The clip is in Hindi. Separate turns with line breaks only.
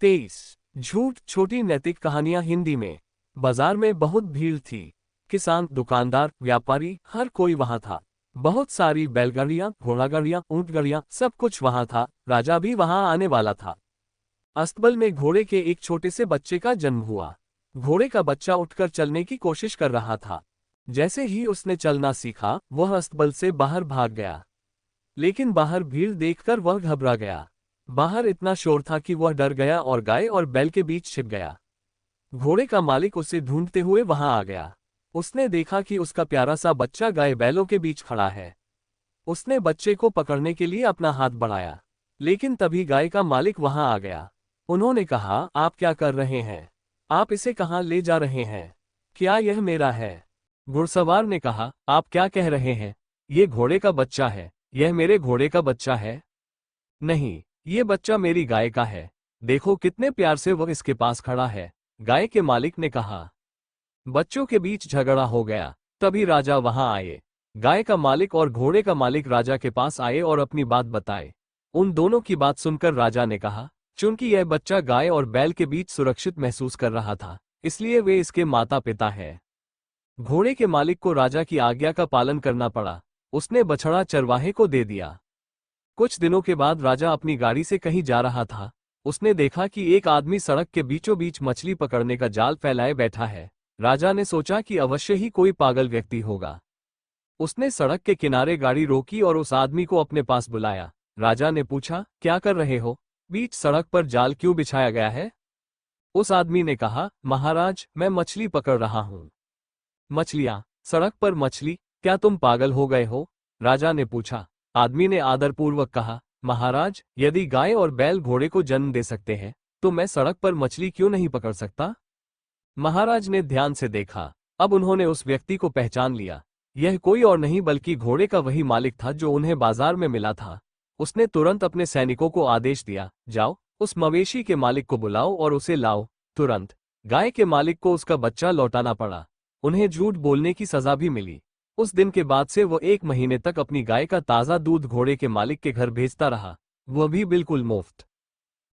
23 झूठ छोटी नैतिक कहानियां हिंदी में। बाजार में बहुत भीड़ थी। किसान, दुकानदार, व्यापारी, हर कोई वहां था। बहुत सारी बैलगाड़ियां, घोड़ागाड़ियां, ऊंटगाड़ियां, सब कुछ वहां था। राजा भी वहां आने वाला था। अस्तबल में घोड़े के एक छोटे से बच्चे का जन्म हुआ। घोड़े का बच्चा उठकर चलने की कोशिश कर रहा था। जैसे ही उसने चलना सीखा, वह अस्तबल से बाहर भाग गया। लेकिन बाहर भीड़ देखकर वह घबरा गया। बाहर इतना शोर था कि वह डर गया और गाय और बैल के बीच छिप गया। घोड़े का मालिक उसे ढूंढते हुए वहां आ गया। उसने देखा कि उसका प्यारा सा बच्चा गाय बैलों के बीच खड़ा है। उसने बच्चे को पकड़ने के लिए अपना हाथ बढ़ाया, लेकिन तभी गाय का मालिक वहां आ गया। उन्होंने कहा, आप क्या कर रहे हैं? आप इसे कहां ले जा रहे हैं? क्या यह मेरा है? घुड़सवार ने कहा, आप क्या कह रहे हैं? ये घोड़े का बच्चा है। यह मेरे घोड़े का बच्चा है? नहीं, ये बच्चा मेरी गाय का है। देखो कितने प्यार से वह इसके पास खड़ा है। गाय के मालिक ने कहा। बच्चों के बीच झगड़ा हो गया। तभी राजा वहां आए। गाय का मालिक और घोड़े का मालिक राजा के पास आए और अपनी बात बताए। उन दोनों की बात सुनकर राजा ने कहा, चूंकि यह बच्चा गाय और बैल के बीच सुरक्षित महसूस कर रहा था, इसलिए वे इसके माता पिता हैं। घोड़े के मालिक को राजा की आज्ञा का पालन करना पड़ा। उसने बछड़ा चरवाहे को दे दिया। कुछ दिनों के बाद राजा अपनी गाड़ी से कहीं जा रहा था। उसने देखा कि एक आदमी सड़क के बीचों बीच मछली पकड़ने का जाल फैलाए बैठा है। राजा ने सोचा कि अवश्य ही कोई पागल व्यक्ति होगा। उसने सड़क के किनारे गाड़ी रोकी और उस आदमी को अपने पास बुलाया। राजा ने पूछा, क्या कर रहे हो? बीच सड़क पर जाल क्यों बिछाया गया है? उस आदमी ने कहा, महाराज, मैं मछली पकड़ रहा हूं। मछलियां? सड़क पर मछली? क्या तुम पागल हो गए हो? राजा ने पूछा। आदमी ने आदरपूर्वक कहा, महाराज, यदि गाय और बैल घोड़े को जन्म दे सकते हैं, तो मैं सड़क पर मछली क्यों नहीं पकड़ सकता? महाराज ने ध्यान से देखा। अब उन्होंने उस व्यक्ति को पहचान लिया। यह कोई और नहीं बल्कि घोड़े का वही मालिक था जो उन्हें बाजार में मिला था। उसने तुरंत अपने सैनिकों को आदेश दिया, जाओ, उस मवेशी के मालिक को बुलाओ और उसे लाओ, तुरंत। गाय के मालिक को उसका बच्चा लौटाना पड़ा। उन्हें झूठ बोलने की सजा भी मिली। उस दिन के बाद से वो 1 महीने तक अपनी गाय का ताज़ा दूध घोड़े के मालिक के घर भेजता रहा, वह भी बिल्कुल मुफ्त।